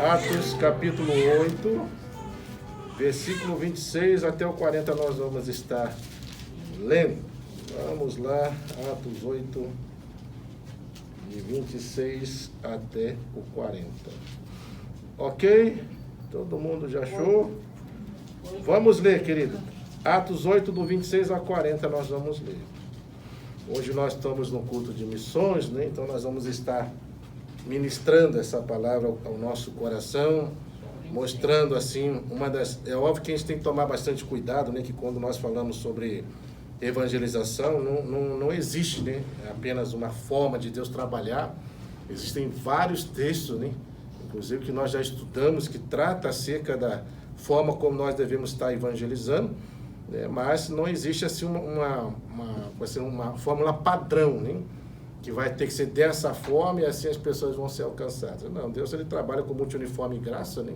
Atos capítulo 8, versículo 26 até o 40 nós vamos estar lendo. Vamos lá, Atos 8, de 26 até o 40. Ok? Todo mundo já achou? Vamos ler, querido. Atos 8, do 26 a 40 nós vamos ler. Hoje nós estamos no culto de missões, né? Então nós vamos estar ministrando essa palavra ao nosso coração, mostrando assim, é óbvio que a gente tem que tomar bastante cuidado, né? Que quando nós falamos sobre evangelização, não existe, né? É apenas uma forma de Deus trabalhar. Existem vários textos, né? Inclusive que nós já estudamos, que trata acerca da forma como nós devemos estar evangelizando, né? Mas não existe assim uma fórmula padrão, né? Que vai ter que ser dessa forma e assim as pessoas vão ser alcançadas. Não, Deus ele trabalha com multiforme graça, né?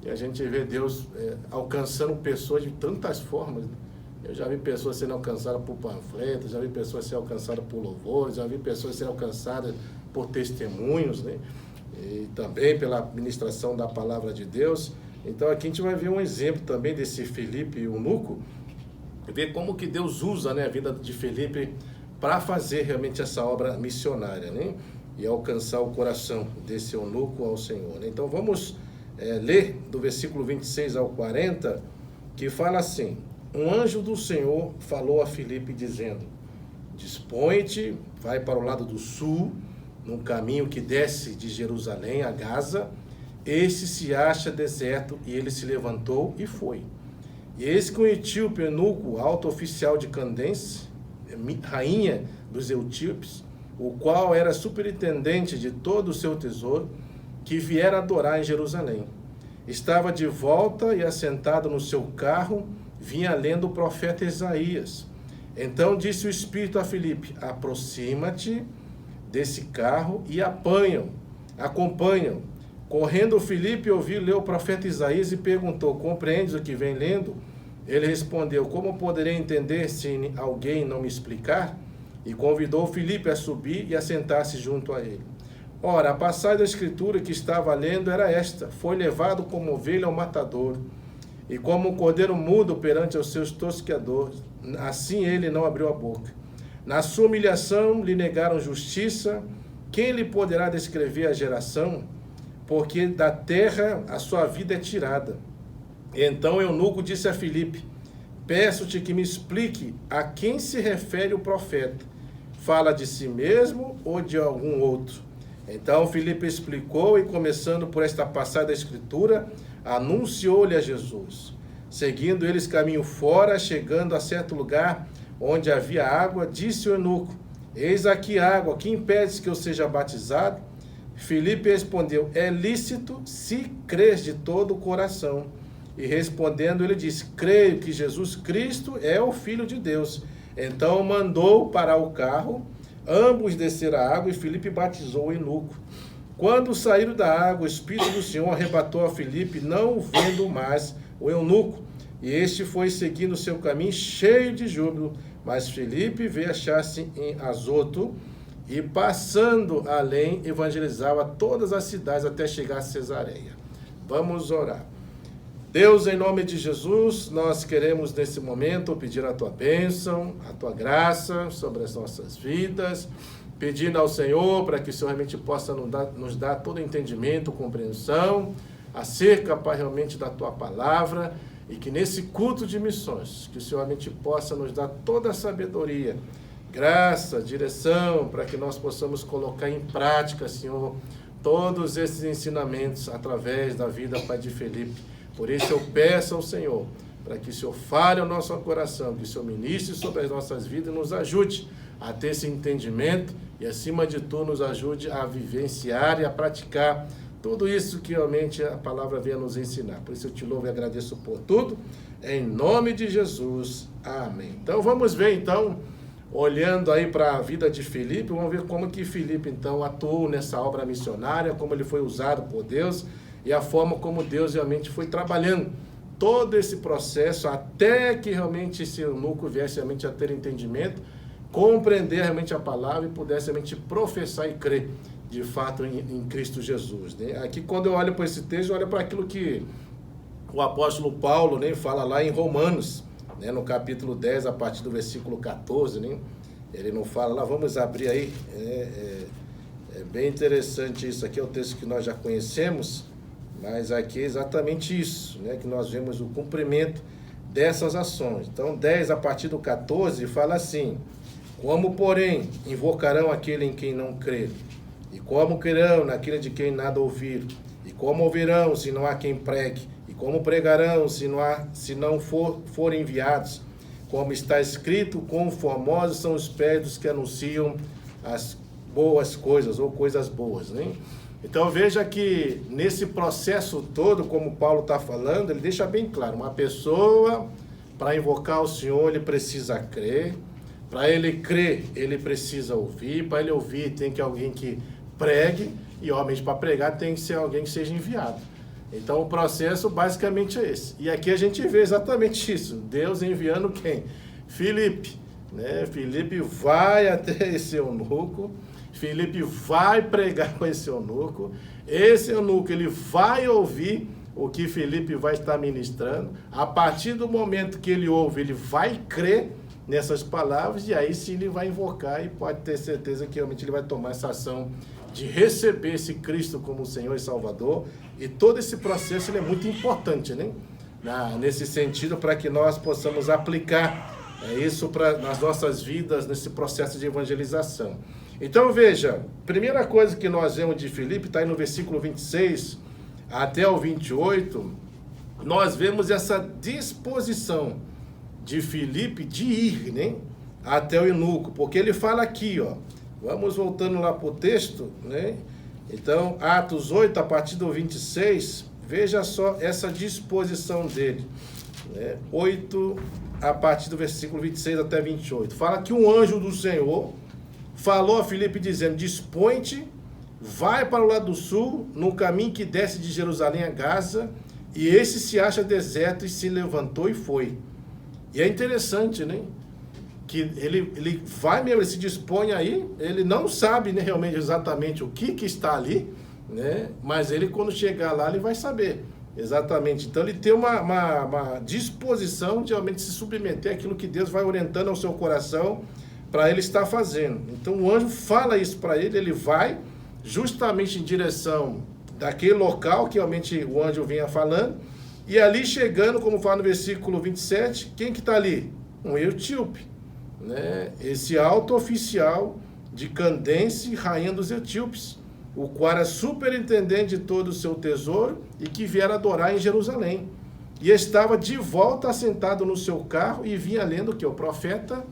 E a gente vê Deus alcançando pessoas de tantas formas, né? Eu já vi pessoas sendo alcançadas por panfletos, já vi pessoas sendo alcançadas por louvores, já vi pessoas sendo alcançadas por testemunhos, né? E também pela ministração da palavra de Deus. Então aqui a gente vai ver um exemplo também desse Filipe eunuco, ver como que Deus usa, né, a vida de Filipe para fazer realmente essa obra missionária, né? E alcançar o coração desse eunuco ao Senhor, né? Então vamos ler do versículo 26 ao 40, que fala assim: um anjo do Senhor falou a Filipe dizendo: dispõe-te, vai para o lado do sul, num caminho que desce de Jerusalém a Gaza, este se acha deserto. E ele se levantou e foi. E eis que um etíope eunuco, alto oficial de Candence, rainha dos etíopes, o qual era superintendente de todo o seu tesouro, que viera adorar em Jerusalém, estava de volta e assentado no seu carro, vinha lendo o profeta Isaías. Então disse o Espírito a Filipe: aproxima-te desse carro e acompanham. Correndo Filipe ouviu ler o profeta Isaías e perguntou: compreendes o que vem lendo? Ele respondeu: como poderei entender se alguém não me explicar? E convidou Filipe a subir e a sentar-se junto a ele. Ora, a passagem da escritura que estava lendo era esta: foi levado como ovelha ao matador, e como um cordeiro mudo perante os seus tosqueadores, assim ele não abriu a boca. Na sua humilhação lhe negaram justiça. Quem lhe poderá descrever a geração? Porque da terra a sua vida é tirada. Então o eunuco disse a Filipe: peço-te que me explique a quem se refere o profeta. Fala de si mesmo ou de algum outro? Então Filipe explicou e, começando por esta passagem da escritura, anunciou-lhe a Jesus. Seguindo eles caminho fora, chegando a certo lugar onde havia água, disse o eunuco: eis aqui água, que impedes que eu seja batizado? Filipe respondeu: é lícito se crês de todo o coração. E respondendo ele disse: creio que Jesus Cristo é o Filho de Deus. Então mandou parar o carro, ambos desceram a água e Filipe batizou o eunuco. Quando saíram da água, o Espírito do Senhor arrebatou a Filipe, não o vendo mais o eunuco. E este foi seguindo o seu caminho cheio de júbilo. Mas Filipe veio achar-se em Azoto e, passando além, evangelizava todas as cidades até chegar a Cesareia. Vamos orar. Deus, em nome de Jesus, nós queremos nesse momento pedir a tua bênção, a tua graça sobre as nossas vidas, pedindo ao Senhor para que o Senhor realmente possa nos dar todo entendimento, compreensão acerca, Pai, realmente da tua palavra, e que nesse culto de missões, que o Senhor realmente possa nos dar toda a sabedoria, graça, direção, para que nós possamos colocar em prática, Senhor, todos esses ensinamentos através da vida, Pai, de Filipe. Por isso eu peço ao Senhor, para que o Senhor fale ao nosso coração, que o Senhor ministre sobre as nossas vidas e nos ajude a ter esse entendimento e, acima de tudo, nos ajude a vivenciar e a praticar tudo isso que realmente a palavra vem a nos ensinar. Por isso eu te louvo e agradeço por tudo, em nome de Jesus. Amém. Então vamos ver, então, olhando aí para a vida de Filipe, vamos ver como que Filipe, então, atuou nessa obra missionária, como ele foi usado por Deus, e a forma como Deus realmente foi trabalhando todo esse processo até que realmente esse eunuco viesse realmente a ter entendimento, compreender realmente a palavra e pudesse realmente professar e crer de fato em Cristo Jesus, né? Aqui, quando eu olho para esse texto, eu olho para aquilo que o apóstolo Paulo, né, fala lá em Romanos, né, no capítulo 10, a partir do versículo 14, né? Ele não fala lá, vamos abrir aí, é bem interessante isso aqui, é o texto que nós já conhecemos, mas aqui é exatamente isso, né, que nós vemos o cumprimento dessas ações. Então, 10 a partir do 14 fala assim: como, porém, invocarão aquele em quem não crê? E como crerão naquele de quem nada ouviram? E como ouvirão se não há quem pregue? E como pregarão se não forem enviados? Como está escrito, quão formosos são os pés dos que anunciam as boas coisas, ou coisas boas, né? Então veja que nesse processo todo, como Paulo está falando, ele deixa bem claro, uma pessoa, para invocar o Senhor, ele precisa crer, para ele crer, ele precisa ouvir, para ele ouvir tem que alguém que pregue, e obviamente para pregar tem que ser alguém que seja enviado. Então o processo basicamente é esse. E aqui a gente vê exatamente isso, Deus enviando quem? Filipe, né? Filipe vai até esse eunuco, Filipe vai pregar com esse eunuco, esse eunuco ele vai ouvir o que Filipe vai estar ministrando, a partir do momento que ele ouve, ele vai crer nessas palavras, e aí sim ele vai invocar, e pode ter certeza que realmente ele vai tomar essa ação de receber esse Cristo como Senhor e Salvador, e todo esse processo ele é muito importante, né? Nesse sentido, para que nós possamos aplicar isso nas nossas vidas, nesse processo de evangelização. Então veja, primeira coisa que nós vemos de Filipe, está aí no versículo 26 até o 28, nós vemos essa disposição de Filipe de ir, né, até o eunuco, porque ele fala aqui, ó, vamos voltando lá para o texto, né? Então, Atos 8, a partir do 26, veja só essa disposição dele, né? 8, a partir do versículo 26 até 28, fala que um anjo do Senhor falou a Filipe dizendo: dispõe-te, vai para o lado do sul, no caminho que desce de Jerusalém a Gaza, e esse se acha deserto, e se levantou e foi. E é interessante, né? Que ele vai mesmo, ele se dispõe aí, ele não sabe, né, realmente exatamente o que está ali, né? Mas ele, quando chegar lá, ele vai saber exatamente. Então ele tem uma disposição de realmente se submeter àquilo que Deus vai orientando ao seu coração para ele estar fazendo. Então o anjo fala isso para ele, ele vai justamente em direção daquele local que realmente o anjo vinha falando, e ali chegando, como fala no versículo 27, quem que está ali? Um etíope, né? Esse alto oficial de Candence, rainha dos etíopes, o qual era superintendente de todo o seu tesouro e que viera adorar em Jerusalém. E estava de volta assentado no seu carro e vinha lendo o que? O profeta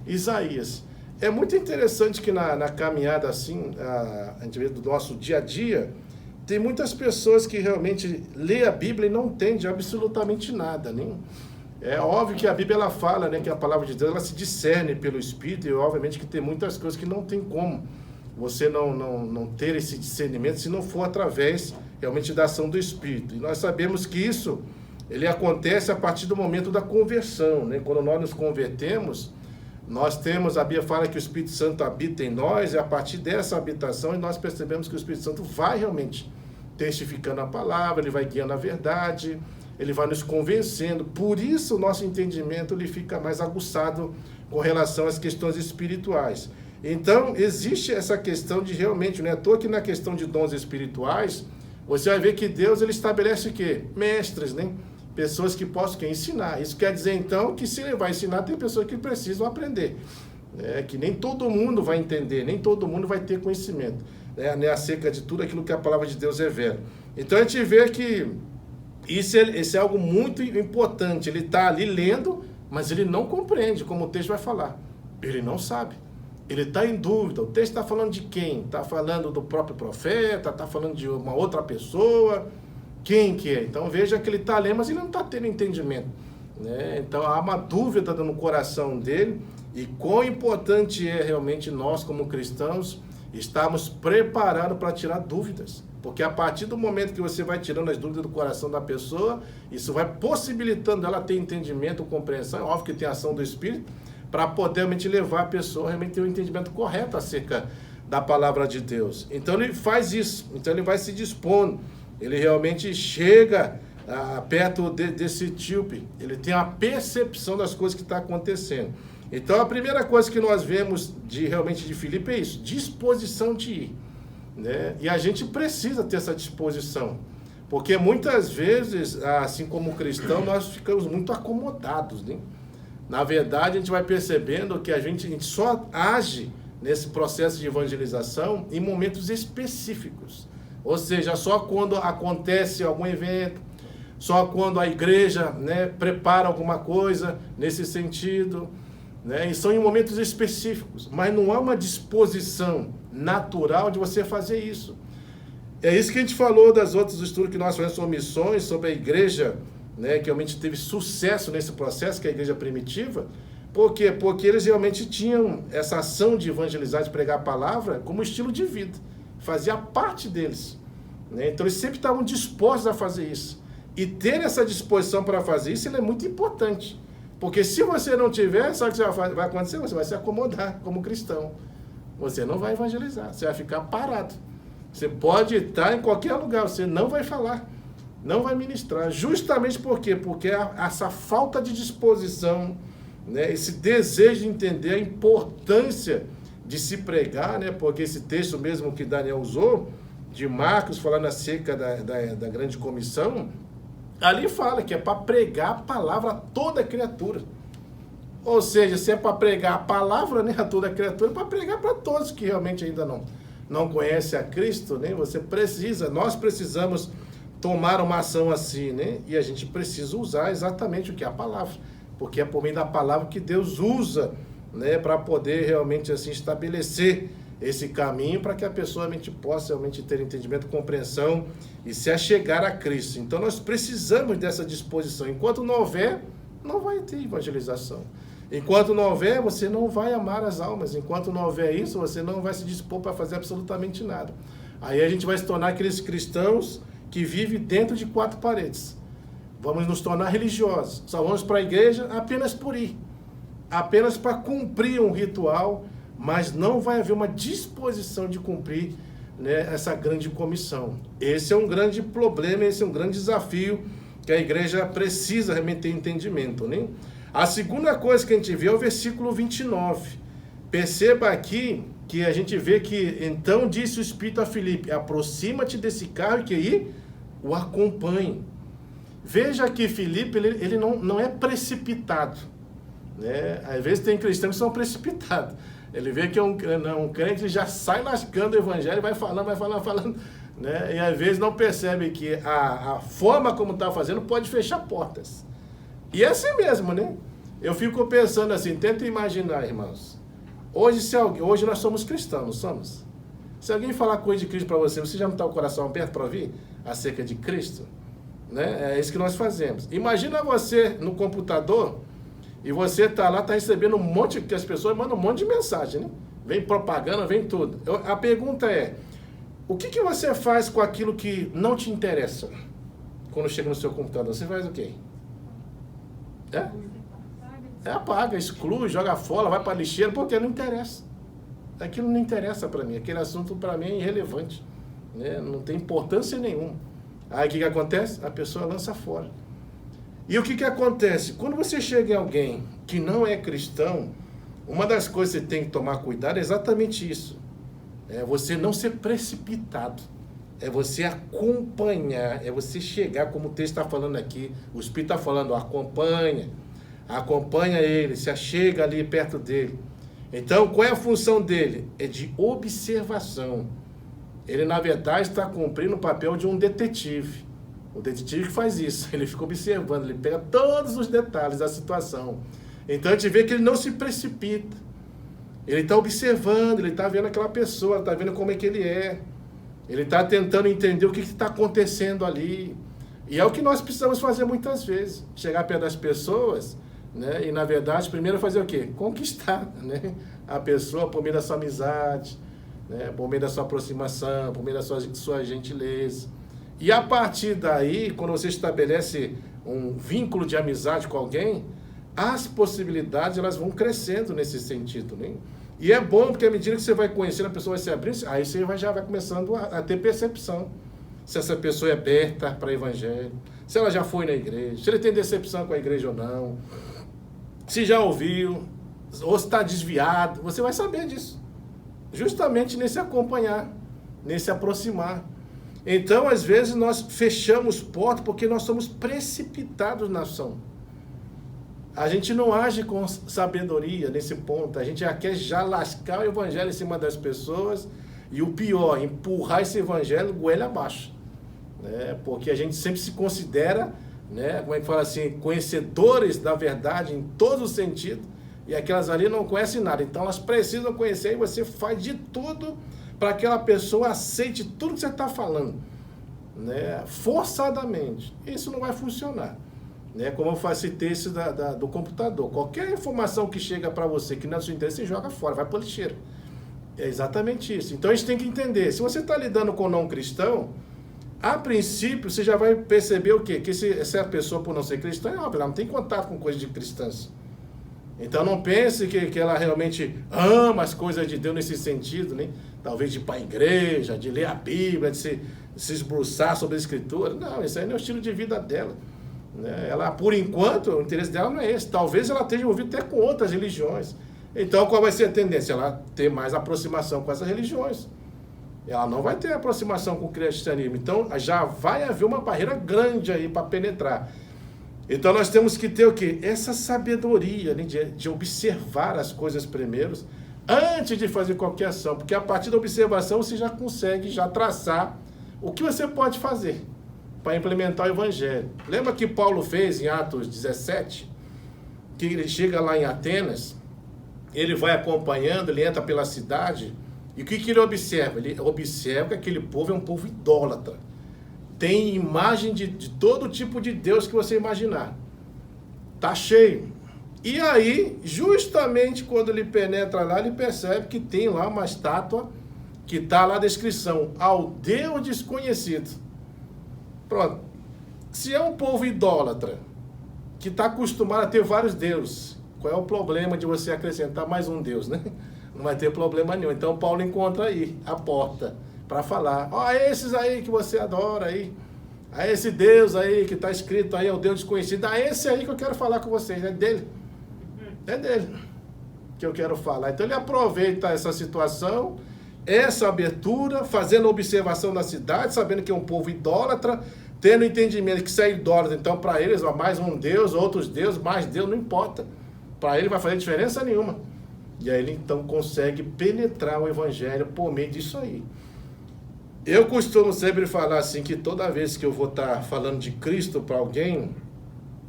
Isaías. É muito interessante que na caminhada assim, a gente vê do nosso dia a dia, tem muitas pessoas que realmente lê a Bíblia e não entende absolutamente nada, né? É óbvio que a Bíblia ela fala, né, que a palavra de Deus ela se discerne pelo Espírito, e obviamente que tem muitas coisas que não tem como você não ter esse discernimento se não for através realmente da ação do Espírito. E nós sabemos que isso ele acontece a partir do momento da conversão, né? Quando nós nos convertemos, nós temos, a Bíblia fala que o Espírito Santo habita em nós, e a partir dessa habitação nós percebemos que o Espírito Santo vai realmente testificando a palavra, ele vai guiando a verdade, ele vai nos convencendo. Por isso o nosso entendimento ele fica mais aguçado com relação às questões espirituais. Então existe essa questão de realmente, né? Estou aqui na questão de dons espirituais, você vai ver que Deus ele estabelece o quê? Mestres, né? Pessoas que possam ensinar. Isso quer dizer, então, que se ele vai ensinar, tem pessoas que precisam aprender. Que nem todo mundo vai entender, nem todo mundo vai ter conhecimento, né, acerca de tudo aquilo que a palavra de Deus revela. Então, a gente vê que isso é algo muito importante. Ele está ali lendo, mas ele não compreende, como o texto vai falar. Ele não sabe. Ele está em dúvida. O texto está falando de quem? Está falando do próprio profeta? Está falando de uma outra pessoa? Quem que é? Então veja que ele está lendo, mas ele não está tendo entendimento, né? Então há uma dúvida no coração dele, e quão importante é realmente nós como cristãos estarmos preparados para tirar dúvidas, porque a partir do momento que você vai tirando as dúvidas do coração da pessoa, isso vai possibilitando ela ter entendimento, compreensão, é óbvio que tem a ação do Espírito, para poder realmente levar a pessoa a realmente ter um entendimento correto acerca da palavra de Deus. Então ele faz isso, então ele vai se dispondo, ele realmente chega perto desse etíope, ele tem a percepção das coisas que estão acontecendo. Então a primeira coisa que nós vemos realmente de Filipe é isso, disposição de ir, né? E a gente precisa ter essa disposição, porque muitas vezes, assim como cristão, nós ficamos muito acomodados, né? Na verdade, a gente vai percebendo que a gente só age nesse processo de evangelização em momentos específicos. Ou seja, só quando acontece algum evento, só quando a igreja, né, prepara alguma coisa nesse sentido, né, e são em momentos específicos. Mas não há uma disposição natural de você fazer isso. É isso que a gente falou das outros estudos que nós fazemos sobre missões, sobre a igreja, né, que realmente teve sucesso nesse processo, que é a igreja primitiva. Por quê? Porque eles realmente tinham essa ação de evangelizar, de pregar a palavra, como estilo de vida. Fazia parte deles, né? Então eles sempre estavam dispostos a fazer isso. E ter essa disposição para fazer isso, é muito importante. Porque se você não tiver, sabe o que vai acontecer? Você vai se acomodar como cristão. Você não vai evangelizar, você vai ficar parado. Você pode estar em qualquer lugar, você não vai falar. Não vai ministrar. Justamente por quê? Porque essa falta de disposição, né, esse desejo de entender a importância de se pregar, né, porque esse texto mesmo que Daniel usou, de Marcos, falando acerca da grande comissão, ali fala que é para pregar a palavra a toda criatura. Ou seja, se é para pregar a palavra, né, a toda criatura, é para pregar para todos que realmente ainda não conhecem a Cristo, né? Nós precisamos tomar uma ação assim, né? E a gente precisa usar exatamente o que é a palavra, porque é por meio da palavra que Deus usa, né, para poder realmente assim estabelecer esse caminho para que a pessoa realmente possa realmente ter entendimento, compreensão e se achegar a Cristo. Então nós precisamos dessa disposição. Enquanto não houver, não vai ter evangelização. Enquanto não houver, você não vai amar as almas. Enquanto não houver isso, você não vai se dispor para fazer absolutamente nada. Aí a gente vai se tornar aqueles cristãos que vive dentro de quatro paredes. Vamos nos tornar religiosos. Só vamos para a igreja apenas por ir. Apenas para cumprir um ritual, mas não vai haver uma disposição de cumprir, né, essa grande comissão. Esse é um grande problema, esse é um grande desafio que a igreja precisa realmente ter entendimento, né? A segunda coisa que a gente vê é o versículo 29. Perceba aqui que a gente vê que, então disse o Espírito a Filipe, aproxima-te desse carro e que aí o acompanhe. Veja que Filipe, ele não é precipitado, né? Às vezes tem cristãos que são precipitados. Ele vê que é um crente, ele já sai lascando o evangelho, vai falando, né? E às vezes não percebe que a forma como está fazendo pode fechar portas. E é assim mesmo, né? Eu fico pensando assim, tenta imaginar, irmãos. Hoje nós somos cristãos, não somos? Se alguém falar coisa de Cristo para você, você já não está o coração aberto para ouvir acerca de Cristo? Né? É isso que nós fazemos. Imagina você no computador e você está lá, está recebendo um monte, que as pessoas mandam um monte de mensagem, né? Vem propaganda, vem tudo. A pergunta é, o que você faz com aquilo que não te interessa? Quando chega no seu computador, você faz o quê? Apaga, exclui, joga fora, vai para a lixeira, porque não interessa. Aquilo não interessa para mim, aquele assunto para mim é irrelevante, né? Não tem importância nenhuma. Aí o que acontece? A pessoa lança fora. E o que acontece? Quando você chega em alguém que não é cristão, uma das coisas que você tem que tomar cuidado é exatamente isso. É você não ser precipitado. É você acompanhar, é você chegar, como o texto está falando aqui, o Espírito está falando, acompanha ele, se achega ali perto dele. Então, qual é a função dele? É de observação. Ele, na verdade, está cumprindo o papel de um detetive. O detetive que faz isso, ele fica observando, ele pega todos os detalhes da situação. Então, a gente vê que ele não se precipita. Ele está observando, ele está vendo aquela pessoa, está vendo como é que ele é. Ele está tentando entender o que está acontecendo ali. E é o que nós precisamos fazer muitas vezes. Chegar perto das pessoas, né? E, na verdade, primeiro fazer o quê? Conquistar, né, a pessoa por meio da sua amizade, né? Por meio da sua aproximação, por meio da sua gentileza. E a partir daí, quando você estabelece um vínculo de amizade com alguém, as possibilidades elas vão crescendo nesse sentido, né? E é bom, porque à medida que você vai conhecendo, a pessoa vai se abrindo, aí você já vai começando a ter percepção. Se essa pessoa é aberta para o evangelho, se ela já foi na igreja, se ele tem decepção com a igreja ou não, se já ouviu, ou se está desviado, você vai saber disso. Justamente nesse acompanhar, nesse aproximar. Então, às vezes, nós fechamos portas porque nós somos precipitados na ação. A gente não age com sabedoria nesse ponto. A gente já quer lascar o evangelho em cima das pessoas e o pior, empurrar esse evangelho goela abaixo. Né? Porque a gente sempre se considera, né, como é que fala assim, conhecedores da verdade em todos os sentidos, e aquelas ali não conhecem nada. Então elas precisam conhecer e você faz de tudo para que aquela pessoa aceite tudo que você está falando, né? Forçadamente. Isso não vai funcionar. Né? Como eu citei isso do computador. Qualquer informação que chega para você que não é do seu interesse, você joga fora, vai para o lixeiro. É exatamente isso. Então a gente tem que entender. Se você está lidando com não cristão, a princípio você já vai perceber o quê? Que se a pessoa, por não ser cristã, ela não tem contato com coisas de cristãs. Então não pense que ela realmente ama as coisas de Deus nesse sentido, né? Talvez de ir para a igreja, de ler a Bíblia, de se esbruçar sobre a Escritura. Não, isso aí não é o estilo de vida dela. Né? Ela, por enquanto, o interesse dela não é esse. Talvez ela esteja envolvida até com outras religiões. Então qual vai ser a tendência? Ela ter mais aproximação com essas religiões. Ela não vai ter aproximação com o cristianismo. Então já vai haver uma barreira grande aí para penetrar. Então nós temos que ter o quê? Essa sabedoria, né, de observar as coisas primeiro, antes de fazer qualquer ação. Porque a partir da observação você já consegue traçar o que você pode fazer para implementar o evangelho. Lembra que Paulo fez em Atos 17? Que ele chega lá em Atenas, ele vai acompanhando, ele entra pela cidade, e o que ele observa? Ele observa que aquele povo é um povo idólatra. Tem imagem de todo tipo de Deus que você imaginar. Tá cheio. E aí, justamente quando ele penetra lá, ele percebe que tem lá uma estátua que está lá a descrição, ao Deus desconhecido. Pronto. Se é um povo idólatra, que está acostumado a ter vários deuses, qual é o problema de você acrescentar mais um Deus, né? Não vai ter problema nenhum. Então Paulo encontra aí a porta para falar, esses aí que você adora aí, a esse Deus aí que está escrito aí, é o Deus desconhecido, esse aí que eu quero falar com vocês, é dele que eu quero falar. Então ele aproveita essa situação, essa abertura, fazendo observação na cidade, sabendo que é um povo idólatra, tendo entendimento que isso é idólatra, então para eles, mais um Deus, outros deuses, mais Deus, não importa, para ele vai fazer diferença nenhuma. E aí ele então consegue penetrar o evangelho por meio disso aí. Eu costumo sempre falar assim, que toda vez que eu vou estar falando de Cristo para alguém,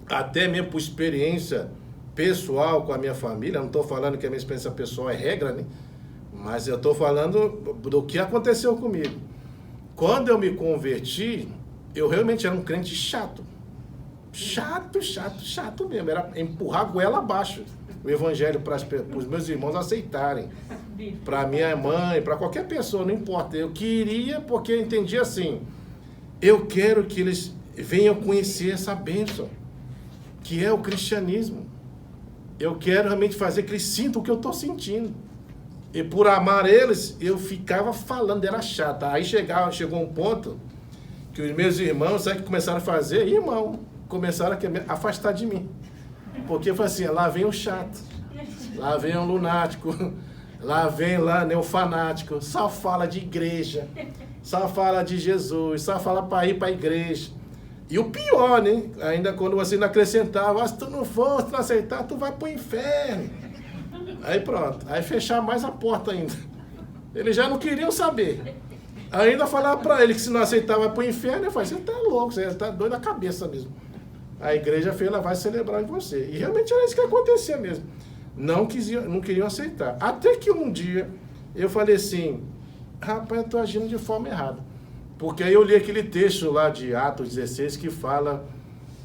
até mesmo por experiência pessoal com a minha família, não estou falando que a minha experiência pessoal é regra, né? Mas eu estou falando do que aconteceu comigo. Quando eu me converti, eu realmente era um crente chato. Chato mesmo. Era empurrar a goela abaixo o evangelho para os meus irmãos aceitarem. Para minha mãe, para qualquer pessoa, não importa. Eu queria, porque eu entendi assim, eu quero que eles venham conhecer essa bênção, que é o cristianismo. Eu quero realmente fazer que eles sintam o que eu estou sentindo. E por amar eles, eu ficava falando, era chato. Aí chegou um ponto que os meus irmãos, sabe o que começaram a fazer? Começaram a afastar de mim. Porque eu falei assim, lá vem o chato, lá vem o lunático, lá vem o fanático, só fala de igreja, só fala de Jesus, só fala para ir para a igreja. E o pior, né? Ainda quando você não acrescentava, se tu não for, se não aceitar, tu vai para o inferno. Aí pronto, aí fechar mais a porta ainda. Eles já não queriam saber. Ainda falava para ele que se não aceitar vai para o inferno, eu falei, você tá louco, você tá doido da cabeça mesmo. A igreja ela vai celebrar em você. E realmente era isso que acontecia mesmo. Não queriam aceitar. Até que um dia eu falei assim, rapaz, eu estou agindo de forma errada. Porque aí eu li aquele texto lá de Atos 16 que fala,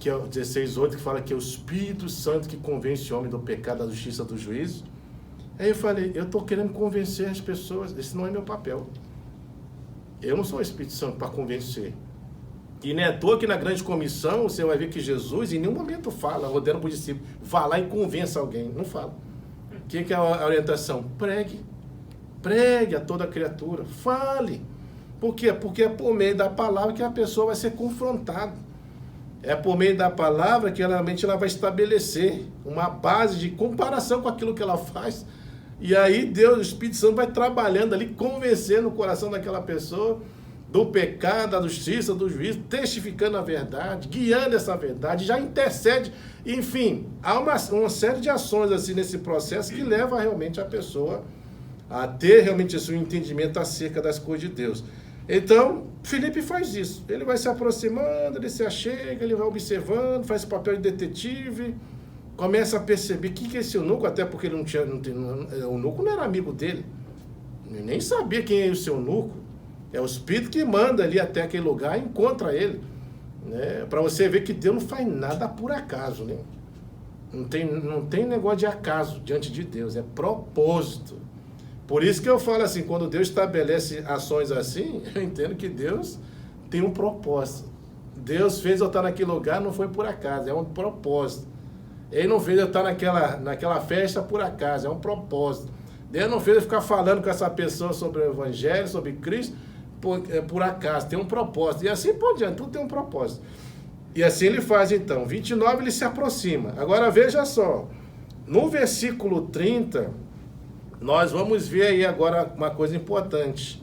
que é o 16:8, que fala que é o Espírito Santo que convence o homem do pecado, da justiça, do juízo. Aí eu falei, eu estou querendo convencer as pessoas, esse não é meu papel. Eu não sou o Espírito Santo para convencer. E não é à toa que na grande comissão você vai ver que Jesus em nenhum momento fala, ordenando para o discípulo, vá lá e convença alguém. Não fala. que é a orientação? Pregue. Pregue a toda criatura. Fale. Por quê? Porque é por meio da palavra que a pessoa vai ser confrontada. É por meio da palavra que realmente ela vai estabelecer uma base de comparação com aquilo que ela faz. E aí Deus, o Espírito Santo vai trabalhando ali, convencendo o coração daquela pessoa do pecado, da justiça, do juízo, testificando a verdade, guiando essa verdade, já intercede. Enfim, há uma série de ações assim nesse processo que leva realmente a pessoa a ter realmente esse entendimento acerca das coisas de Deus. Então, Filipe faz isso. Ele vai se aproximando, ele se achega, ele vai observando, faz esse papel de detetive, começa a perceber o que é esse eunuco, até porque ele o eunuco não era amigo dele. Ele nem sabia quem é esse eunuco. É o Espírito que manda ali até aquele lugar e encontra ele. Né? Para você ver que Deus não faz nada por acaso. Né? Não tem negócio de acaso diante de Deus, é propósito. Por isso que eu falo assim, quando Deus estabelece ações assim, eu entendo que Deus tem um propósito. Deus fez eu estar naquele lugar, não foi por acaso, é um propósito. Ele não fez eu estar naquela festa por acaso, é um propósito. Deus não fez eu ficar falando com essa pessoa sobre o Evangelho, sobre Cristo, por acaso, tem um propósito. E assim por diante, tudo tem um propósito. E assim ele faz então. 29 ele se aproxima. Agora veja só, no versículo 30, nós vamos ver aí agora uma coisa importante.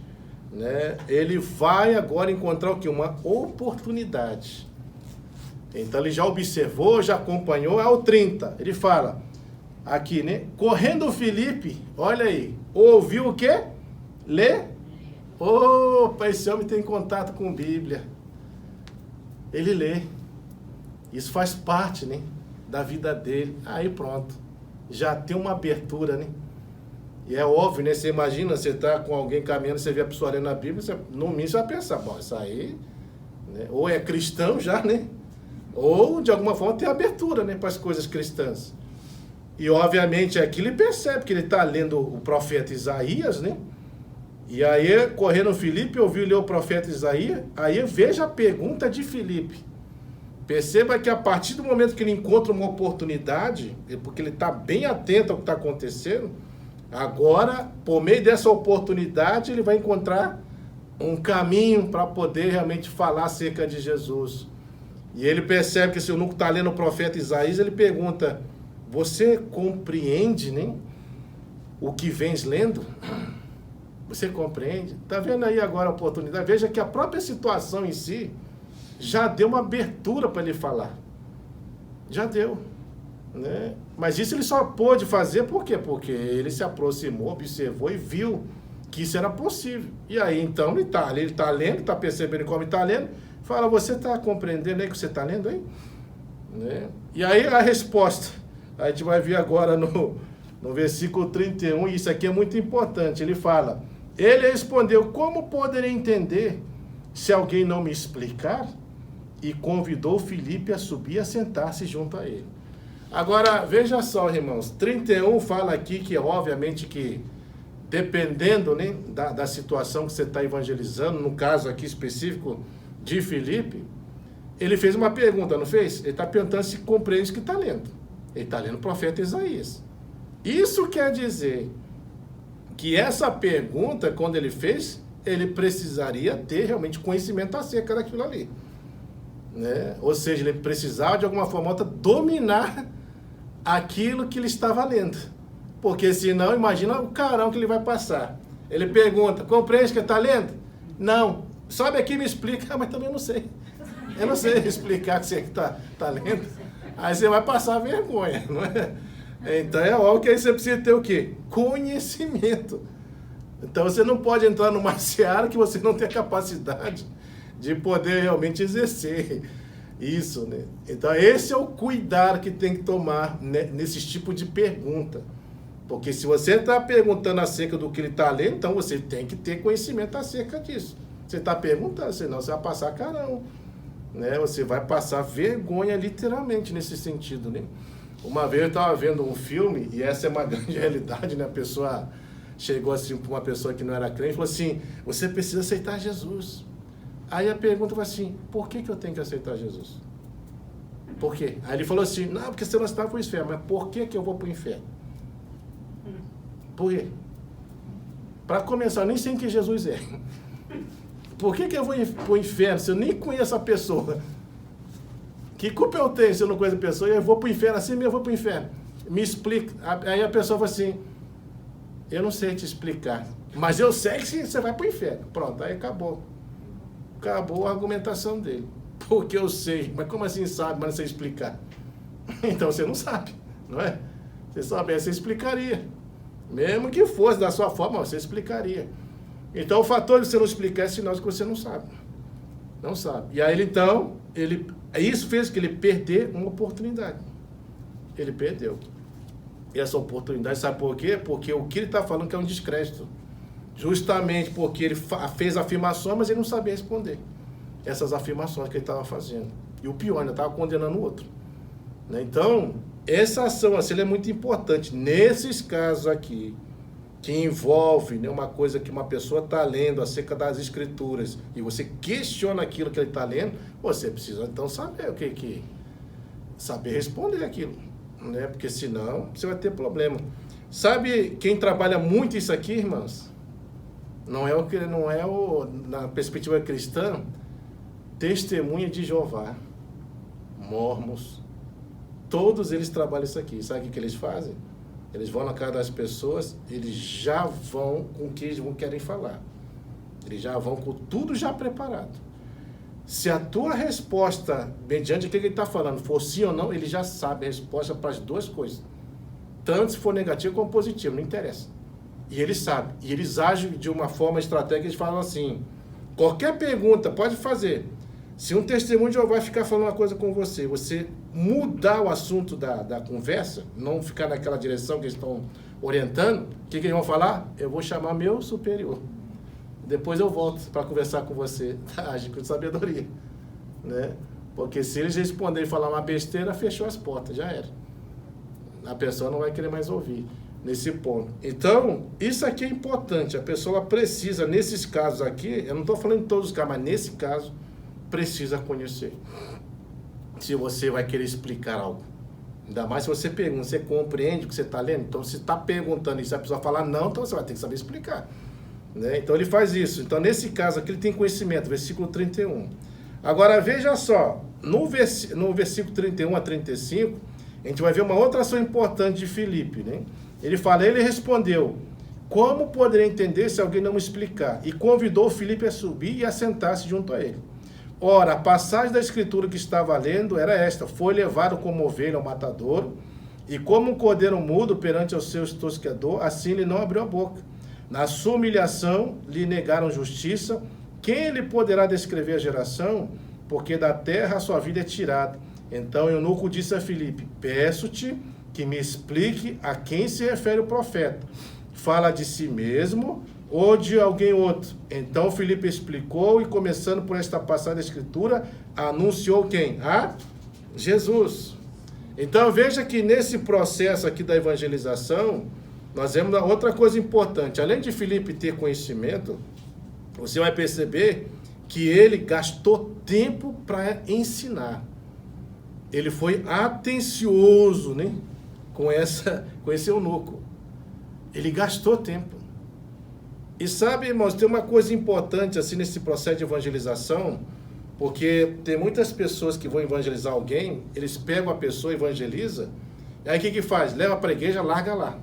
Né? Ele vai agora encontrar o quê? Uma oportunidade. Então ele já observou, já acompanhou, é o 30. Ele fala, aqui, né? Correndo Filipe, olha aí, ouviu o quê? Lê? Opa, esse homem tem contato com Bíblia. Ele lê. Isso faz parte, né? Da vida dele. Aí pronto. Já tem uma abertura, né? E é óbvio, né? Você imagina, você tá com alguém caminhando, você vê a pessoa lendo a Bíblia, você, no mínimo você vai pensar, bom, isso aí, né? Ou é cristão já, né? Ou, de alguma forma, tem abertura, né? Para as coisas cristãs. E, obviamente, aqui ele percebe que ele está lendo o profeta Isaías, né? E aí, correndo Filipe, ouviu ler o profeta Isaías, aí veja a pergunta de Filipe. Perceba que a partir do momento que ele encontra uma oportunidade, porque ele está bem atento ao que está acontecendo, agora, por meio dessa oportunidade, ele vai encontrar um caminho para poder realmente falar acerca de Jesus. E ele percebe que se o eunuco está lendo o profeta Isaías, ele pergunta, você compreende, né, o que vens lendo? Você compreende? Está vendo aí agora a oportunidade? Veja que a própria situação em si já deu uma abertura para ele falar. Já deu. Né? Mas isso ele só pôde fazer por quê? Porque ele se aproximou, observou e viu que isso era possível. E aí então ele está lendo, está percebendo como está lendo, fala, você está compreendendo aí o que você está lendo aí? Né? E aí a resposta, a gente vai ver agora no versículo 31, e isso aqui é muito importante, ele fala, ele respondeu, como poderei entender se alguém não me explicar? E convidou Filipe a subir e a sentar-se junto a ele. Agora, veja só, irmãos, 31 fala aqui que, obviamente, que dependendo, né, da situação que você está evangelizando, no caso aqui específico de Filipe, ele fez uma pergunta, não fez? Ele está perguntando se compreende o que está lendo. Ele está lendo o profeta Isaías. Isso quer dizer que essa pergunta, quando ele fez, ele precisaria ter realmente conhecimento acerca daquilo ali. Né? Ou seja, ele precisava de alguma forma ou outra dominar aquilo que ele estava lendo. Porque senão, imagina o carão que ele vai passar. Ele pergunta, compreende o que está lendo? Não. Sobe aqui e me explica. Mas também não sei. Eu não sei explicar o que você está lendo. Aí você vai passar vergonha, não é? Então é óbvio que aí você precisa ter o quê? Conhecimento. Então você não pode entrar numa seara que você não tem a capacidade de poder realmente exercer isso, né? Então esse é o cuidado que tem que tomar, né, nesse tipo de pergunta. Porque se você está perguntando acerca do que ele está lendo, então você tem que ter conhecimento acerca disso. Você está perguntando, senão você vai passar carão, né? Você vai passar vergonha literalmente nesse sentido, né? Uma vez eu estava vendo um filme, e essa é uma grande realidade, né? A pessoa chegou assim para uma pessoa que não era crente e falou assim, você precisa aceitar Jesus. Aí a pergunta foi assim, por que eu tenho que aceitar Jesus? Por quê? Aí ele falou assim, não, porque senão você vai para o inferno, mas por que eu vou para o inferno? Por quê? Para começar, eu nem sei quem Jesus é. Por que eu vou para o inferno se eu nem conheço a pessoa? Que culpa eu tenho se eu não conheço a pessoa? Eu vou para o inferno, assim mesmo eu vou para o inferno. Me explica. Aí a pessoa fala assim, eu não sei te explicar, mas eu sei que você vai para o inferno. Pronto, aí acabou. Acabou a argumentação dele. Porque eu sei. Mas como assim sabe, mas não sei explicar? Então você não sabe, não é? Se soubesse, você explicaria. Mesmo que fosse da sua forma, você explicaria. Então o fator de você não explicar é sinal de que você não sabe. Não sabe. E aí isso fez que ele perder uma oportunidade. Ele perdeu. E essa oportunidade, sabe por quê? Porque o que ele está falando que é um descrédito. Justamente porque ele fez afirmações, mas ele não sabia responder essas afirmações que ele estava fazendo. E o pior, ainda estava condenando o outro. Né? Então, essa ação assim, é muito importante. Nesses casos aqui, que envolve, né, uma coisa que uma pessoa está lendo acerca das escrituras e você questiona aquilo que ele está lendo, você precisa então saber saber responder aquilo, né? Porque senão você vai ter problema. Sabe quem trabalha muito isso aqui, irmãos? Na perspectiva cristã, testemunha de Jeová, mormons, todos eles trabalham isso aqui. Sabe o que eles fazem? Eles vão na casa das pessoas, eles já vão com o que eles querem falar. Eles já vão com tudo já preparado. Se a tua resposta, mediante o que ele está falando, for sim ou não, ele já sabe a resposta para as duas coisas. Tanto se for negativo como positivo, não interessa. E ele sabe. E eles agem de uma forma estratégica, eles falam assim, qualquer pergunta, pode fazer. Se um testemunho de Jeová ficar falando uma coisa com você, você mudar o assunto da conversa, não ficar naquela direção que eles estão orientando, o que eles vão falar? Eu vou chamar meu superior. Depois eu volto para conversar com você. Age com sabedoria. Né? Porque se eles responderem e falar uma besteira, fechou as portas, já era. A pessoa não vai querer mais ouvir nesse ponto. Então, isso aqui é importante. A pessoa precisa, nesses casos aqui, eu não estou falando em todos os casos, mas nesse caso, precisa conhecer. Se você vai querer explicar algo. Ainda mais se você pergunta, você compreende o que você está lendo? Então, se está perguntando e se a pessoa falar não, então você vai ter que saber explicar. Né? Então, ele faz isso. Então, nesse caso aqui, ele tem conhecimento, versículo 31. Agora, veja só, no versículo 31 a 35, a gente vai ver uma outra ação importante de Filipe. Né? Ele fala, ele respondeu, como poderei entender se alguém não me explicar? E convidou Filipe a subir e a sentar-se junto a ele. Ora, a passagem da escritura que estava lendo era esta, foi levado como ovelha ao matadouro, e como um cordeiro mudo perante o seu tosqueador, assim ele não abriu a boca. Na sua humilhação lhe negaram justiça, quem lhe poderá descrever a geração? Porque da terra a sua vida é tirada. Então eunuco disse a Filipe, peço-te que me explique a quem se refere o profeta. Fala de si mesmo ou de alguém outro? Então Filipe explicou e, começando por esta passagem da escritura, anunciou quem? A Jesus. Então veja que nesse processo aqui da evangelização, nós vemos outra coisa importante. Além de Filipe ter conhecimento, você vai perceber que ele gastou tempo para ensinar. Ele foi atencioso, né, com esse eunuco. Ele gastou tempo. E sabe, irmãos, tem uma coisa importante assim nesse processo de evangelização, porque tem muitas pessoas que vão evangelizar alguém, eles pegam a pessoa, evangeliza, e aí o que faz? Leva para a igreja, larga lá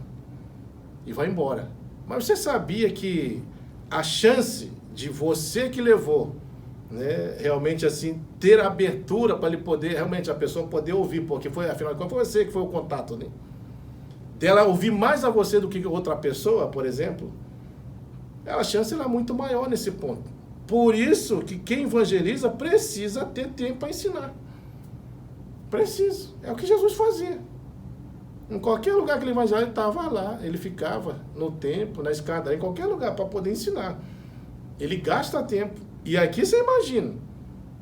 e vai embora. Mas você sabia que a chance de você que levou, né, realmente assim, ter abertura para ele poder, realmente a pessoa poder ouvir, porque foi, afinal de contas, foi você que foi o contato, né? Dela ouvir mais a você do que outra pessoa, por exemplo, a chance é muito maior nesse ponto. Por isso que quem evangeliza precisa ter tempo para ensinar. Precisa. É o que Jesus fazia. Em qualquer lugar que ele evangelizava, ele estava lá. Ele ficava no templo, na escada, em qualquer lugar para poder ensinar. Ele gasta tempo. E aqui você imagina,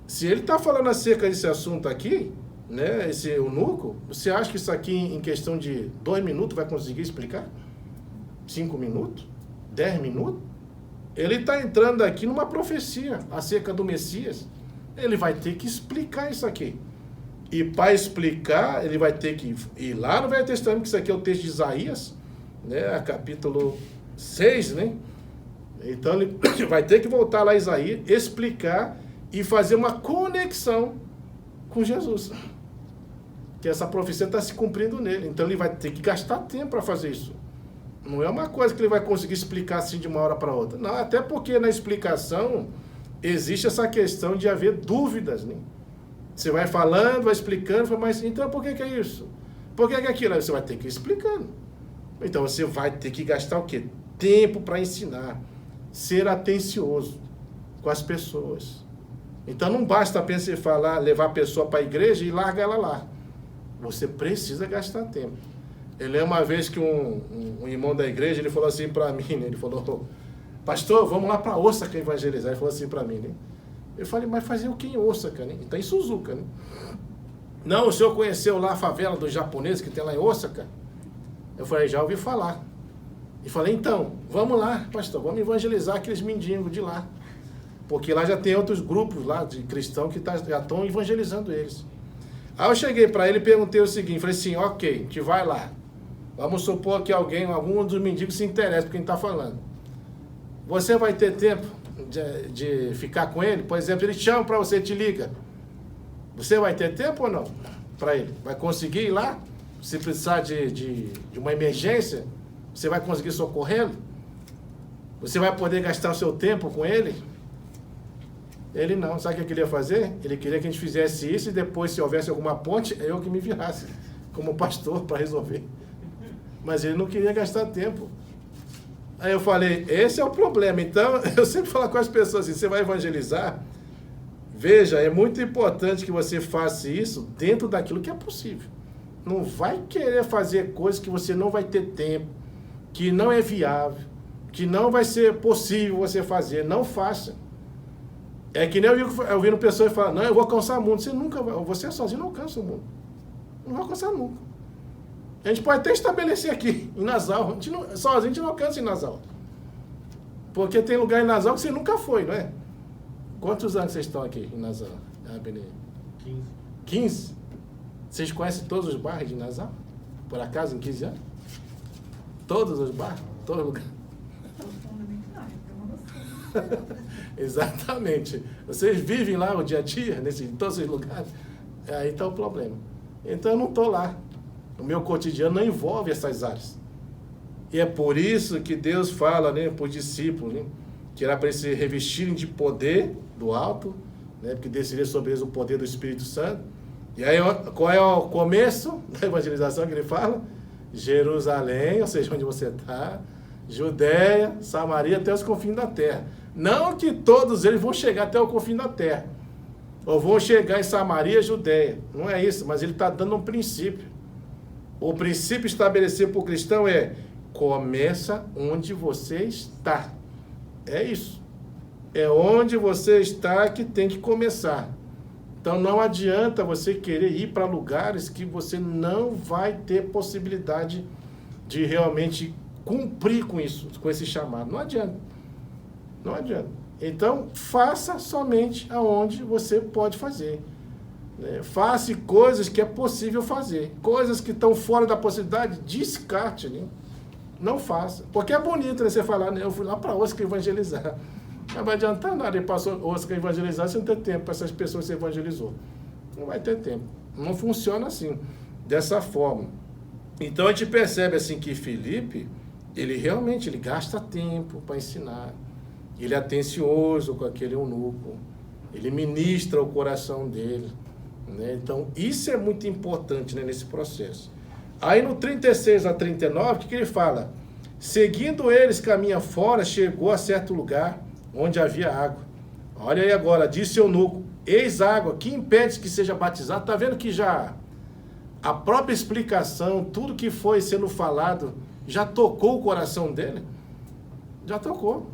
se ele está falando acerca desse assunto aqui, né, esse eunuco, você acha que isso aqui em questão de 2 minutos vai conseguir explicar? 5 minutos? 10 minutos? Ele está entrando aqui numa profecia acerca do Messias. Ele vai ter que explicar isso aqui. E para explicar, ele vai ter que ir lá no Velho Testamento, que isso aqui é o texto de Isaías, né, capítulo 6, né? Então ele vai ter que voltar lá a Isaías, explicar e fazer uma conexão com Jesus. Que essa profecia está se cumprindo nele. Então ele vai ter que gastar tempo para fazer isso. Não é uma coisa que ele vai conseguir explicar assim de uma hora para outra. Não, até porque na explicação existe essa questão de haver dúvidas, né? Você vai falando, vai explicando, mas então por que é isso? Por que é aquilo? Aí você vai ter que ir explicando. Então você vai ter que gastar o quê? Tempo para ensinar. Ser atencioso com as pessoas. Então não basta apenas você falar, levar a pessoa para a igreja e largar ela lá. Você precisa gastar tempo. Eu lembro uma vez que um irmão da igreja, ele falou assim para mim, né? Ele falou, pastor, vamos lá para Osaka evangelizar. Ele falou assim para mim, né? Eu falei, mas fazer o que em Osaka, né? Está em Suzuka, né? Não, o senhor conheceu lá a favela dos japoneses que tem lá em Osaka? Eu falei, já ouvi falar. E falei, então, vamos lá, pastor, vamos evangelizar aqueles mendigos de lá. Porque lá já tem outros grupos lá de cristãos que já estão evangelizando eles. Aí eu cheguei para ele e perguntei o seguinte, falei assim, ok, a gente vai lá. Vamos supor que algum dos mendigos se interessa por quem está falando. Você vai ter tempo de ficar com ele? Por exemplo, ele te chama para você, te liga. Você vai ter tempo ou não? Para ele? Vai conseguir ir lá? Se precisar de uma emergência, você vai conseguir socorrê-lo? Você vai poder gastar o seu tempo com ele? Ele não. Sabe o que ele queria fazer? Ele queria que a gente fizesse isso e depois, se houvesse alguma ponte, eu que me virasse como pastor para resolver. Mas ele não queria gastar tempo. Aí eu falei, esse é o problema. Então, eu sempre falo com as pessoas assim, você vai evangelizar, veja, é muito importante que você faça isso dentro daquilo que é possível. Não vai querer fazer coisas que você não vai ter tempo, que não é viável, que não vai ser possível você fazer. Não faça. É que nem eu vi pessoas falar, não, eu vou alcançar o mundo. Você nunca vai, você sozinho não alcança o mundo. Não vai alcançar nunca. A gente pode até estabelecer aqui, em Nassau. Sozinho a gente não alcança em Nassau. Porque tem lugar em Nassau que você nunca foi, não é? Quantos anos vocês estão aqui em Nassau? 15. 15? Vocês conhecem todos os bairros de Nassau? Por acaso, em 15 anos? Todos os bairros? Todo lugar? Exatamente. Vocês vivem lá o dia a dia, em todos os lugares? Aí está o problema. Então eu não estou lá. O meu cotidiano não envolve essas áreas. E é por isso que Deus fala, né, para os discípulos, né, que era para eles se revestirem de poder do alto, né, porque desceria sobre eles o poder do Espírito Santo. E aí, qual é o começo da evangelização que ele fala? Jerusalém, ou seja, onde você está, Judéia, Samaria, até os confins da terra. Não que todos eles vão chegar até o confim da terra, ou vão chegar em Samaria, Judéia. Não é isso, mas ele está dando um princípio. O princípio estabelecido para o cristão é: começa onde você está. É isso. É onde você está que tem que começar. Então não adianta você querer ir para lugares que você não vai ter possibilidade de realmente cumprir com isso, com esse chamado. Não adianta. Não adianta. Então faça somente aonde você pode fazer. Faça coisas que é possível fazer. Coisas que estão fora da possibilidade, descarte, né? Não faça. Porque é bonito, né, você falar, né, eu fui lá para Osaka evangelizar. Não vai adiantar nada, ele passou Osaka evangelizar, você não tem tempo para essas pessoas que você evangelizou. Não vai ter tempo. Não funciona assim, dessa forma. Então a gente percebe assim que Filipe, ele realmente gasta tempo para ensinar. Ele é atencioso com aquele eunuco. Ele ministra o coração dele. Né? Então, isso é muito importante, né, nesse processo. Aí no 36 a 39, o que ele fala? Seguindo eles caminha fora, chegou a certo lugar onde havia água. Olha aí agora, disse o eunuco, eis água, que impede que seja batizado? Está vendo que já a própria explicação, tudo que foi sendo falado, já tocou o coração dele? Já tocou.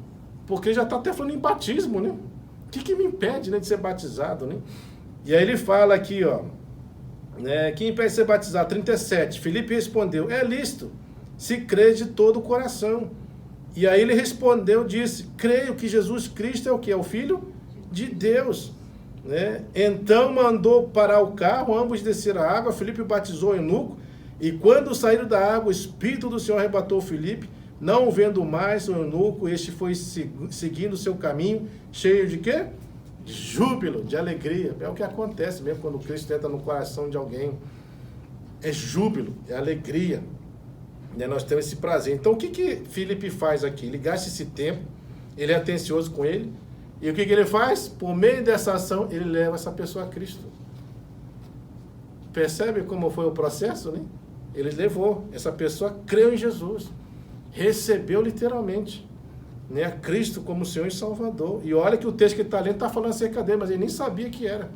Porque já está até falando em batismo, né? O que me impede, né, de ser batizado, né? E aí ele fala aqui, ó, né, quem impede de ser batizado? 37, Filipe respondeu, é lícito, se crê de todo o coração. E aí ele respondeu, disse, creio que Jesus Cristo é o que? É o Filho de Deus. Né? Então mandou parar o carro, ambos desceram a água, Filipe batizou o eunuco, E quando saíram da água, o Espírito do Senhor arrebatou Filipe, não vendo mais o eunuco, este foi seguindo o seu caminho, cheio de quê? De júbilo, de alegria. É o que acontece mesmo quando Cristo entra no coração de alguém. É júbilo, é alegria. E nós temos esse prazer. Então o que Filipe faz aqui? Ele gasta esse tempo, ele é atencioso com ele, e o que ele faz? Por meio dessa ação, ele leva essa pessoa a Cristo. Percebe como foi o processo, né? Ele levou, essa pessoa creu em Jesus, recebeu literalmente, né, a Cristo como Senhor e Salvador. E olha que o texto que está lendo está falando acerca dele, mas ele nem sabia que era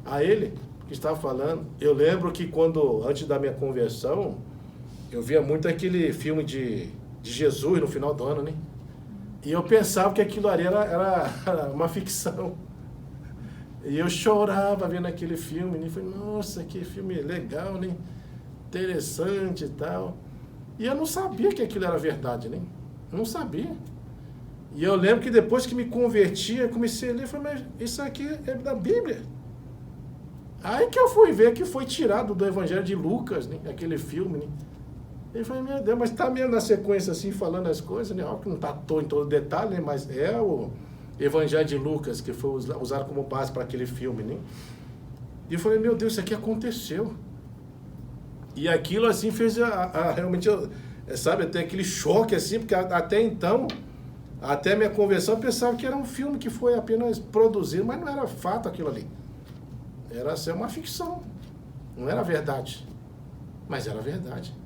a ele que estava falando. Eu lembro que antes da minha conversão, eu via muito aquele filme de Jesus no final do ano, né? E eu pensava que aquilo ali era uma ficção. E eu chorava vendo aquele filme, né? Falei, nossa, que filme legal, né? Interessante e tal. E eu não sabia que aquilo era verdade, né? Não sabia. E eu lembro que depois que me converti, eu comecei a ler, falei, mas isso aqui é da Bíblia. Aí que eu fui ver que foi tirado do Evangelho de Lucas, né? Aquele filme, né? Eu falei, meu Deus, mas tá mesmo na sequência assim, falando as coisas, né? Óbvio que não tá em todo detalhe, né? Mas é o Evangelho de Lucas que foi usado como base para aquele filme, né? E eu falei, meu Deus, isso aqui aconteceu. E aquilo assim fez realmente, sabe, até aquele choque assim, porque até então, até minha conversão, eu pensava que era um filme que foi apenas produzido, mas não era fato aquilo ali. Era ser uma ficção, não era verdade, mas era verdade.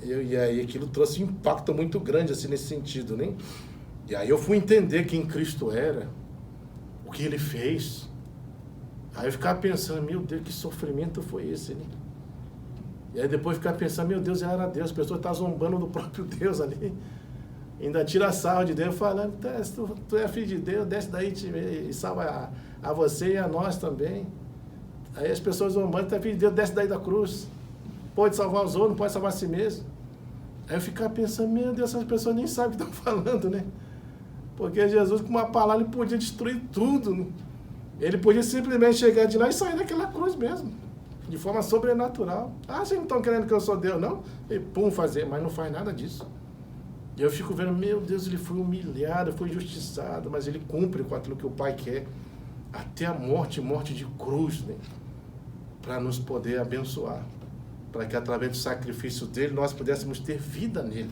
E aí aquilo trouxe um impacto muito grande assim nesse sentido, né? E aí eu fui entender quem Cristo era, o que ele fez. Aí eu ficava pensando, meu Deus, que sofrimento foi esse, né? E aí depois ficava pensando, meu Deus, era Deus, a pessoa está zombando do próprio Deus ali. Ainda tira sarro de Deus, falando, tu é filho de Deus, desce daí e salva a você e a nós também. Aí as pessoas zombando, tu é filho de Deus, desce daí da cruz. Pode salvar os outros, não pode salvar a si mesmo. Aí eu ficava pensando, meu Deus, essas pessoas nem sabem o que estão falando, né? Porque Jesus, com uma palavra, ele podia destruir tudo, né? Ele podia simplesmente chegar de lá e sair daquela cruz mesmo, de forma sobrenatural. Ah, vocês não estão querendo que eu sou Deus, não? E pum, fazer, mas não faz nada disso. E eu fico vendo, meu Deus, ele foi humilhado, foi injustiçado, mas ele cumpre com aquilo que o Pai quer, até a morte de cruz, né? Para nos poder abençoar, para que através do sacrifício dele nós pudéssemos ter vida nele.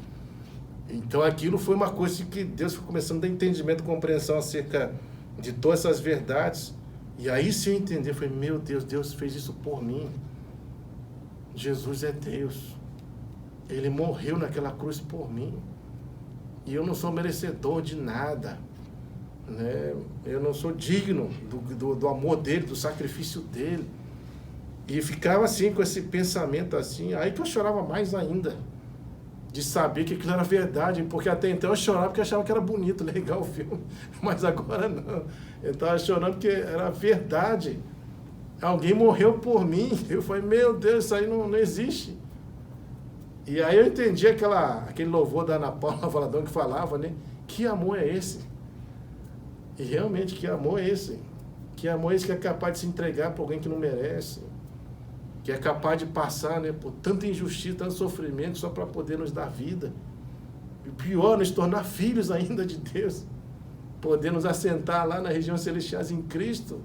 Então aquilo foi uma coisa que Deus foi começando a dar entendimento, compreensão acerca de todas essas verdades. E aí se eu entender, foi, meu Deus, Deus fez isso por mim. Jesus é Deus. Ele morreu naquela cruz por mim. E eu não sou merecedor de nada, né? Eu não sou digno do amor dele, do sacrifício dele. E ficava assim, com esse pensamento assim. Aí que eu chorava mais ainda, de saber que aquilo era verdade. Porque até então eu chorava porque achava que era bonito, legal o filme. Mas agora não. Eu estava chorando porque era verdade. Alguém morreu por mim. Eu falei, meu Deus, isso aí não existe. E aí eu entendi aquele louvor da Ana Paula Valadão que falava, né? Que amor é esse? E realmente, que amor é esse? Que amor é esse que é capaz de se entregar para alguém que não merece? Que é capaz de passar, né, por tanta injustiça, tanto sofrimento, só para poder nos dar vida. E pior, nos tornar filhos ainda de Deus. Poder nos assentar lá na região celestial em Cristo.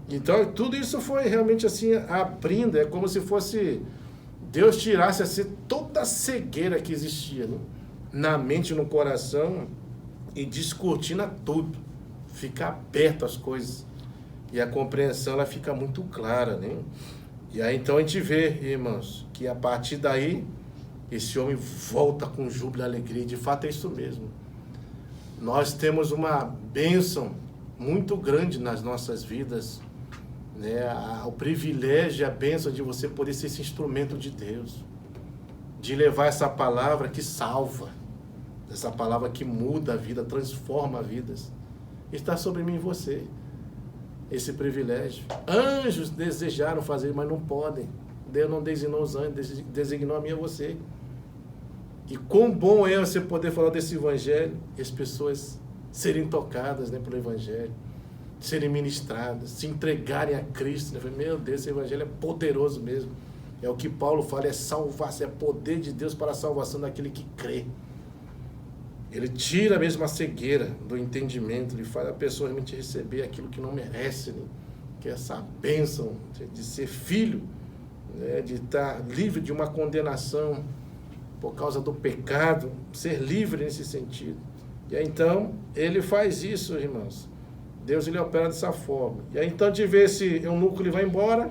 Então, tudo isso foi realmente assim, abrindo. É como se fosse Deus tirasse assim toda a cegueira que existia, né, na mente e no coração, e descortina tudo. Fica aberto às coisas. E a compreensão ela fica muito clara, né? E aí então a gente vê, irmãos, que a partir daí, esse homem volta com júbilo e alegria. De fato é isso mesmo. Nós temos uma bênção muito grande nas nossas vidas, né? O privilégio e a bênção de você poder ser esse instrumento de Deus, de levar essa palavra que salva, essa palavra que muda a vida, transforma vidas. Está sobre mim e você esse privilégio. Anjos desejaram fazer, mas não podem. Deus não designou os anjos, designou a mim e a você. E quão bom é você poder falar desse evangelho e as pessoas serem tocadas, né, pelo evangelho, serem ministradas, se entregarem a Cristo, né? Meu Deus, esse evangelho é poderoso mesmo. É o que Paulo fala, é salvação, é poder de Deus para a salvação daquele que crê. Ele tira mesmo a cegueira do entendimento, ele faz a pessoa realmente receber aquilo que não merece, né? Que é essa bênção de ser filho, né? De estar livre de uma condenação por causa do pecado, ser livre nesse sentido. E aí então, ele faz isso, irmãos. Deus ele opera dessa forma. E aí então de ver esse eunuco, ele vai embora,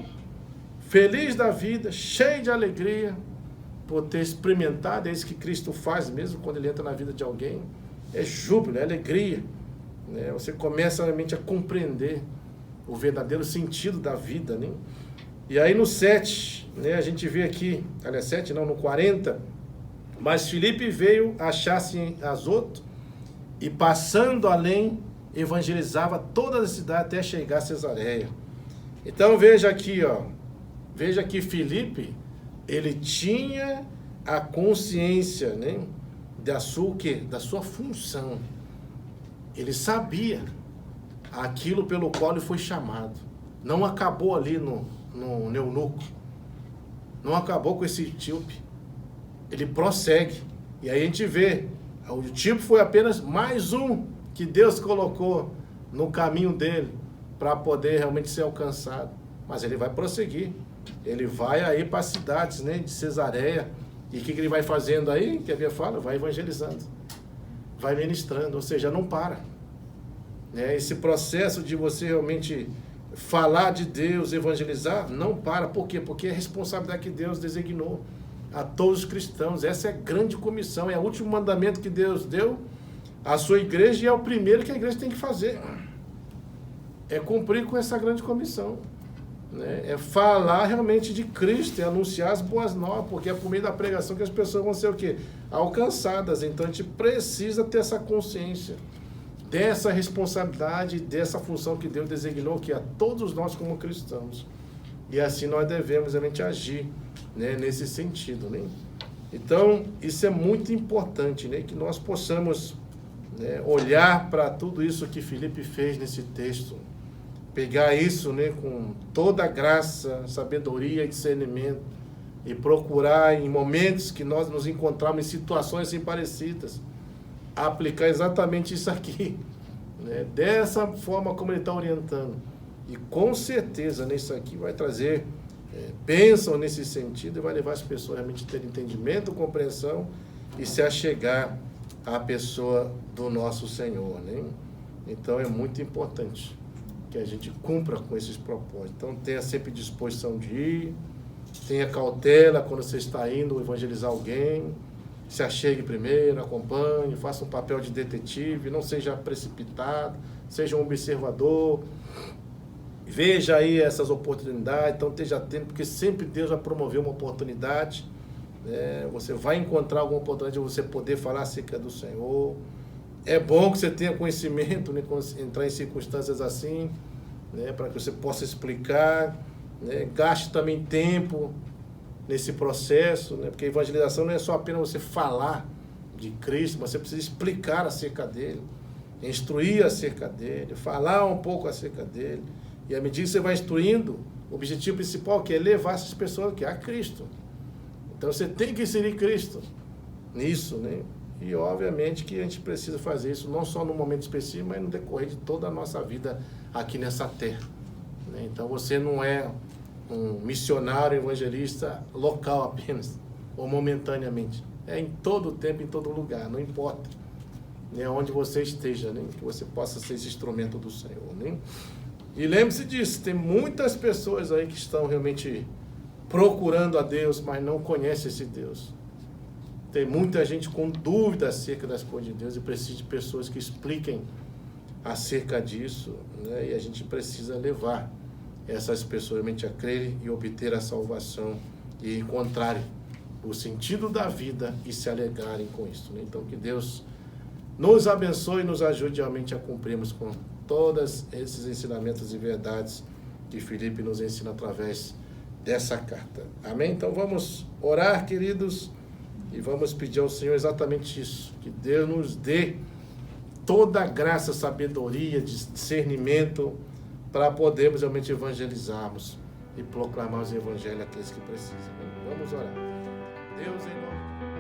feliz da vida, cheio de alegria, por ter experimentado, é isso que Cristo faz mesmo quando ele entra na vida de alguém. É júbilo, é alegria. Né? Você começa realmente a compreender o verdadeiro sentido da vida. Né? E aí no 7, né, a gente vê aqui, aliás 7 não, no 40, mas Filipe veio achar-se em Azoto e passando além, evangelizava toda a cidade até chegar a Cesareia. Então veja aqui, ó, veja que Filipe, ele tinha a consciência, né, da sua função. Ele sabia aquilo pelo qual ele foi chamado. Não acabou ali no eunuco. Não acabou com esse etíope. Ele prossegue. E aí a gente vê, o tipo foi apenas mais um que Deus colocou no caminho dele para poder realmente ser alcançado. Mas ele vai prosseguir. Ele vai aí para as cidades, né, de Cesareia. E o que ele vai fazendo aí? Que a Bíblia fala, vai evangelizando. Vai ministrando, ou seja, não para. Esse processo de você realmente falar de Deus, evangelizar, não para. Por quê? Porque é a responsabilidade que Deus designou a todos os cristãos. Essa é a grande comissão, é o último mandamento que Deus deu à sua igreja e é o primeiro que a igreja tem que fazer. É cumprir com essa grande comissão. Né? É falar realmente de Cristo, é anunciar as boas novas, porque é por meio da pregação que as pessoas vão ser o quê? Alcançadas. Então a gente precisa ter essa consciência dessa responsabilidade, dessa função que Deus designou que a todos nós como cristãos. E assim nós devemos realmente agir, né, nesse sentido. Né? Então, isso é muito importante, né, que nós possamos, né, olhar para tudo isso que Filipe fez nesse texto, pegar isso, né, com toda a graça, sabedoria e discernimento e procurar em momentos que nós nos encontramos em situações assim parecidas, aplicar exatamente isso aqui, né, dessa forma como ele está orientando. E com certeza nisso aqui vai trazer bênção nesse sentido e vai levar as pessoas realmente a ter entendimento, compreensão e se achegar à pessoa do nosso Senhor. Né? Então é muito importante que a gente cumpra com esses propósitos. Então tenha sempre disposição de ir, tenha cautela quando você está indo evangelizar alguém, se achegue primeiro, acompanhe, faça um papel de detetive, não seja precipitado, seja um observador, veja aí essas oportunidades, então esteja atento, porque sempre Deus vai promover uma oportunidade, né? Você vai encontrar alguma oportunidade de você poder falar acerca do Senhor. É bom que você tenha conhecimento, né, quando entrar em circunstâncias assim, né, para que você possa explicar, né, gaste também tempo nesse processo, né, porque a evangelização não é só apenas você falar de Cristo, mas você precisa explicar acerca dele, instruir acerca dele, falar um pouco acerca dele. E à medida que você vai instruindo, o objetivo principal que é levar essas pessoas a Cristo. Então você tem que inserir Cristo nisso, né? E obviamente que a gente precisa fazer isso não só no momento específico, mas no decorrer de toda a nossa vida aqui nessa terra. Né? Então você não é um missionário evangelista local apenas, ou momentaneamente. É em todo o tempo, em todo lugar, não importa, né, onde você esteja, né, que você possa ser esse instrumento do Senhor. Né? E lembre-se disso, tem muitas pessoas aí que estão realmente procurando a Deus, mas não conhecem esse Deus. Tem muita gente com dúvida acerca das coisas de Deus e precisa de pessoas que expliquem acerca disso, né? E a gente precisa levar essas pessoas realmente a crerem e obter a salvação e encontrarem o sentido da vida e se alegrarem com isso, né? Então que Deus nos abençoe e nos ajude realmente a cumprirmos com todos esses ensinamentos e verdades que Filipe nos ensina através dessa carta. Amém? Então vamos orar, queridos, e vamos pedir ao Senhor exatamente isso, que Deus nos dê toda a graça, sabedoria, discernimento, para podermos realmente evangelizarmos e proclamar os evangelhos àqueles que precisam. Vamos orar. Deus, em nome de